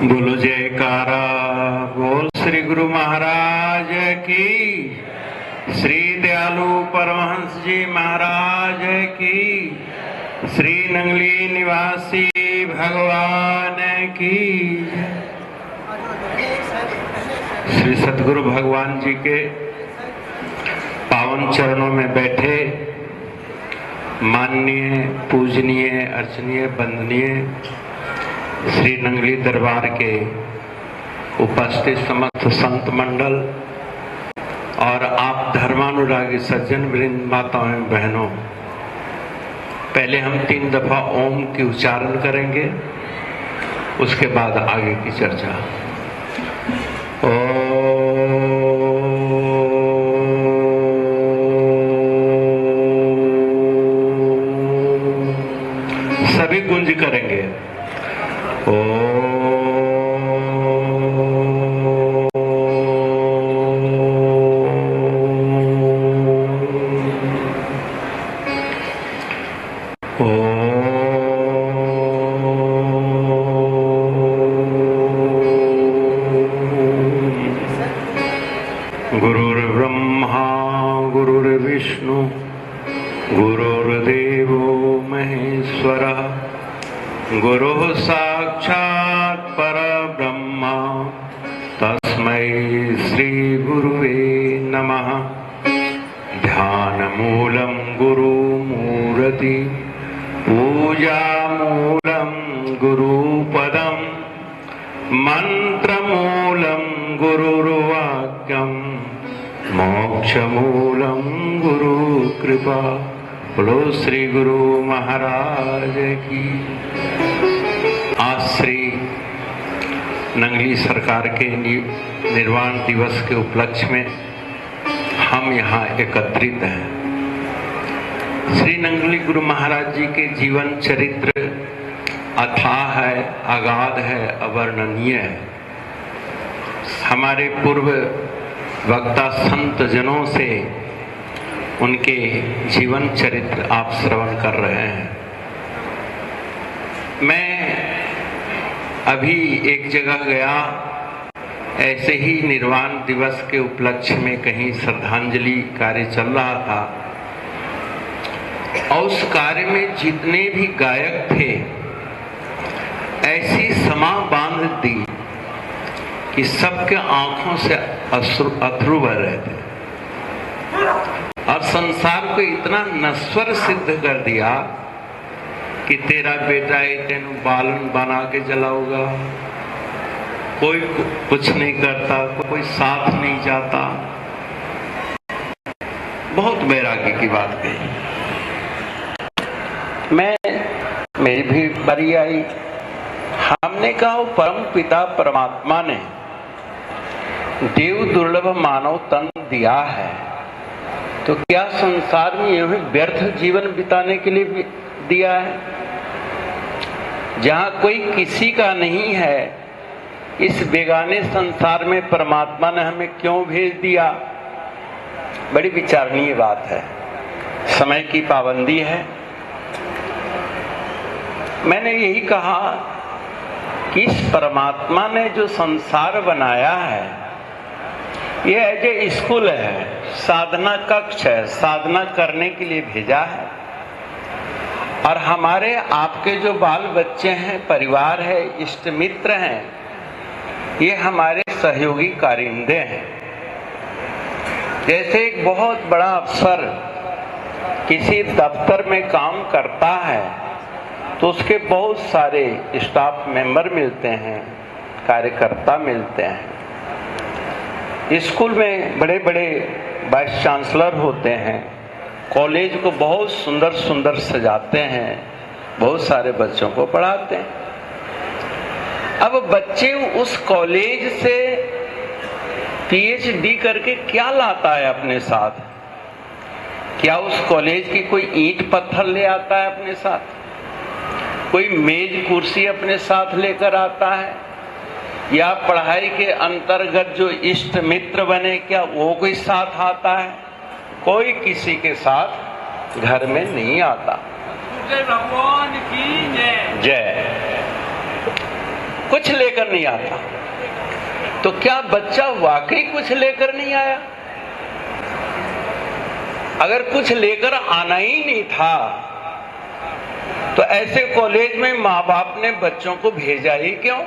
बोलो जयकारा बोल श्री गुरु महाराज की, श्री दयालु परमहंस जी महाराज की, श्री नंगली निवासी भगवान की। श्री सतगुरु भगवान जी के पावन चरणों में बैठे माननीय पूजनीय अर्चनीय वंदनीय श्री नंगली दरबार के उपस्थित समस्त संत मंडल और आप धर्मानुरागी सज्जन वृंद, माताओं बहनों, पहले हम 3 दफा ओम की उच्चारण करेंगे, उसके बाद आगे की चर्चा। सभी गुंज करेंगे। गुरुर्ब्रह्मा गुरुर्विष्णु गुरुर्देवो महेश्वरः, गुरुः साक्षात् परब्रह्म तस्मै श्री गुरुवे नमः। ध्यानमूलं गुरुमूर्ति पूजामूलं गुरुपदं, मंत्रमूलं गुरुर्वाक्यं मोक्षमूलं गुरुकृपा। बोलो श्री गुरु महाराज की। आज श्री नंगली सरकार के निर्वाण दिवस के उपलक्ष्य में हम यहाँ एकत्रित हैं। श्री नंगली गुरु महाराज जी के जीवन चरित्र अथाह है, अगाध है, अवर्णनीय है। हमारे पूर्व वक्ता संत जनों से उनके जीवन चरित्र आप श्रवण कर रहे हैं। मैं अभी एक जगह गया, ऐसे ही निर्वाण दिवस के उपलक्ष्य में कहीं श्रद्धांजलि कार्य चल रहा था, और उस कार्य में जितने भी गायक थे ऐसी समा बांध दी कि सबके आंखों से अश्रु बह रहे थे, और संसार को इतना नश्वर सिद्ध कर दिया कि तेरा बेटा ही तेनू बालन बना के जलाऊगा, कोई कुछ नहीं करता, कोई साथ नहीं जाता। बहुत बैरागी की बात कही। मेरी भी बारी आई। हमने कहा वो परम पिता परमात्मा ने देव दुर्लभ मानव तन दिया है, तो क्या संसार में यही व्यर्थ जीवन बिताने के लिए दिया है? जहां कोई किसी का नहीं है, इस बेगाने संसार में परमात्मा ने हमें क्यों भेज दिया? बड़ी विचारणीय बात है। समय की पाबंदी है। मैंने यही कहा कि इस परमात्मा ने जो संसार बनाया है, ये एज ए स्कूल है, साधना कक्ष है, साधना करने के लिए भेजा है। और हमारे आपके जो बाल बच्चे हैं, परिवार है, इष्ट मित्र हैं, ये हमारे सहयोगी कारिंदे हैं। जैसे एक बहुत बड़ा अफसर किसी दफ्तर में काम करता है तो उसके बहुत सारे स्टाफ मेंबर मिलते हैं, कार्यकर्ता मिलते हैं। स्कूल में बड़े बड़े वाइस चांसलर होते हैं, कॉलेज को बहुत सुंदर सुंदर सजाते हैं, बहुत सारे बच्चों को पढ़ाते हैं। अब बच्चे उस कॉलेज से पीएचडी करके क्या लाता है अपने साथ? क्या उस कॉलेज की कोई ईंट पत्थर ले आता है अपने साथ? कोई मेज कुर्सी अपने साथ लेकर आता है? या पढ़ाई के अंतर्गत जो इष्ट मित्र बने, क्या वो कोई साथ आता है? कोई किसी के साथ घर में नहीं आता। जय। कुछ लेकर नहीं आता, तो क्या बच्चा वाकई कुछ लेकर नहीं आया? अगर कुछ लेकर आना ही नहीं था तो ऐसे कॉलेज में माँ बाप ने बच्चों को भेजा ही क्यों?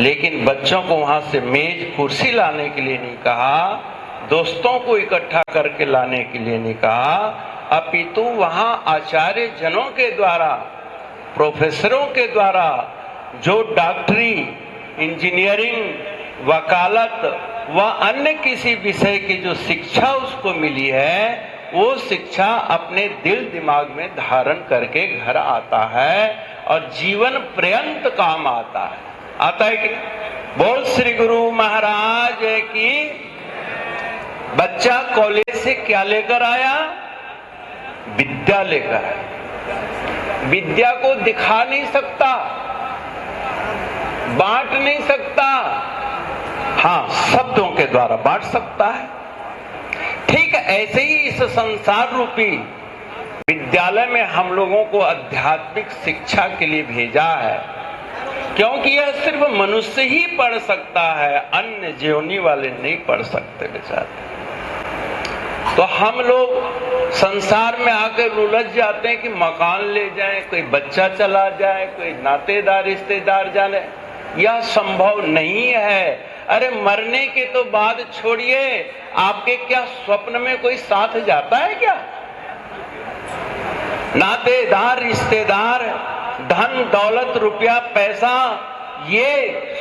लेकिन बच्चों को वहां से मेज कुर्सी लाने के लिए नहीं कहा, दोस्तों को इकट्ठा करके लाने के लिए नहीं कहा, अपितु वहां आचार्य जनों के द्वारा, प्रोफेसरों के द्वारा जो डॉक्टरी, इंजीनियरिंग, वकालत व अन्य किसी विषय की जो शिक्षा उसको मिली है, वो शिक्षा अपने दिल दिमाग में धारण करके घर आता है और जीवन पर्यंत काम आता है। आता है कि बोल श्री गुरु महाराज की। बच्चा कॉलेज से क्या लेकर आया? विद्या लेकर आया। विद्या को दिखा नहीं सकता, बांट नहीं सकता, हाँ शब्दों के द्वारा बांट सकता है। ठीक ऐसे ही इस संसार रूपी विद्यालय में हम लोगों को आध्यात्मिक शिक्षा के लिए भेजा है, क्योंकि यह सिर्फ मनुष्य ही पढ़ सकता है, अन्य जीवनी वाले नहीं पढ़ सकते बेचारे। तो हम लोग संसार में आकर उलझ जाते हैं कि मकान ले जाएं, कोई बच्चा चला जाए, कोई नातेदार रिश्तेदार जाने। यह संभव नहीं है। अरे मरने के तो बाद छोड़िए, आपके क्या स्वप्न में कोई साथ जाता है क्या? नातेदार रिश्तेदार, धन दौलत रुपया पैसा, ये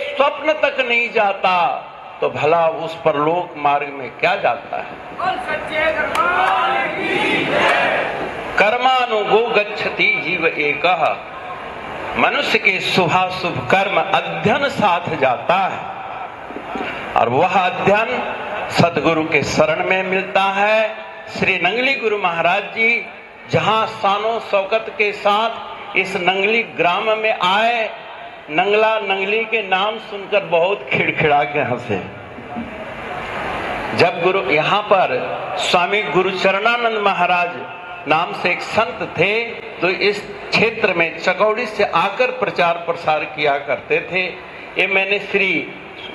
स्वप्न तक नहीं जाता, तो भला उस परलोक मार्ग में क्या जाता है? कर्मानुगो गच्छति जीव एकः। मनुष्य के शुभाशुभ कर्म अध्ययन साथ जाता है, और वह अध्ययन सदगुरु के शरण में मिलता है। श्री नंगली गुरु महाराज जी जहां शानो शौकत के साथ इस नंगली ग्राम में आए, नंगला नंगली के नाम सुनकर बहुत खिड़खिड़ा के हंसे। जब गुरु यहाँ पर स्वामी गुरुचरणानंद महाराज नाम से एक संत थे, तो इस क्षेत्र में चकौड़ी से आकर प्रचार प्रसार किया करते थे। ये मैंने श्री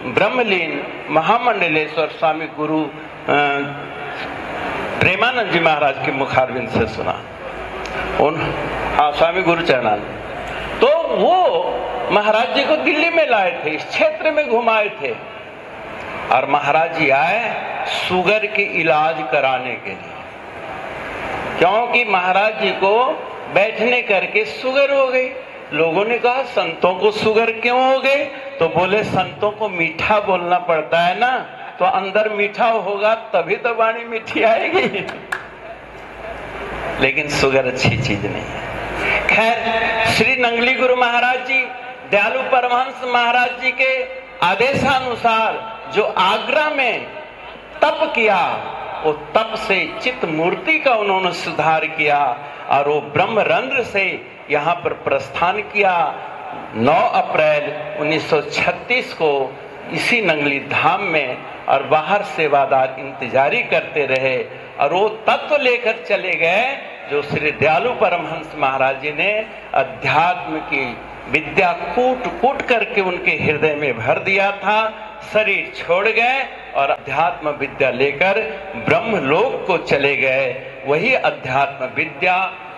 ब्रह्मलीन महामंडलेश्वर स्वामी गुरु प्रेमानंद जी महाराज के मुखारविंद से सुना। स्वामी गुरुचरणानंद तो वो महाराज जी को दिल्ली में लाए थे, इस क्षेत्र में घुमाए थे, और महाराज जी आए शुगर के इलाज कराने के लिए, क्योंकि महाराज जी को बैठने करके शुगर हो गई। लोगों ने कहा संतों को शुगर क्यों हो गई? तो बोले संतों को मीठा बोलना पड़ता है ना, तो अंदर मीठा होगा तभी तो वाणी मीठी आएगी। लेकिन शुगर अच्छी चीज नहीं है। खैर, श्री नंगली गुरु महाराज जी दयालु परमहंस महाराज जी के आदेशानुसार जो आगरा में तप किया, वो तप से चित्त मूर्ति का उन्होंने सुधार किया, और वो ब्रह्मरंध्र से यहाँ पर प्रस्थान किया। 9 अप्रैल 1936 को इसी नंगली धाम में, और बाहर सेवादार इंतजारी करते रहे, और वो तत्व लेकर चले गए जो श्री दयालु परमहंस महाराज जी ने अध्यात्म की विद्या कूट कूट करके उनके हृदय में भर दिया था। शरीर छोड़ गए और अध्यात्म विद्या लेकर ब्रह्मलोक को चले गए। वही अध्यात्म विद्या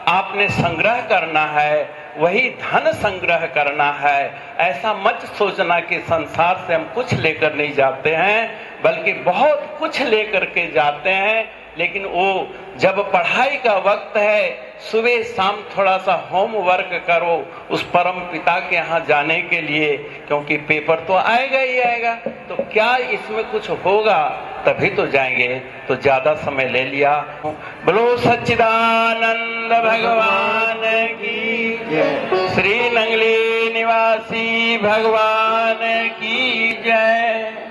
आपने संग्रह करना है, वही धन संग्रह करना है। ऐसा मत सोचना कि संसार से हम कुछ लेकर नहीं जाते हैं, बल्कि बहुत कुछ लेकर के जाते हैं। लेकिन वो जब पढ़ाई का वक्त है, सुबह शाम थोड़ा सा होमवर्क करो उस परम पिता के यहाँ जाने के लिए, क्योंकि पेपर तो आएगा ही आएगा। तो क्या इसमें कुछ होगा? तभी तो जाएंगे। तो ज्यादा समय ले लिया। बोलो सच्चिदानंद भगवान की जय, श्री नंगली निवासी भगवान की जय।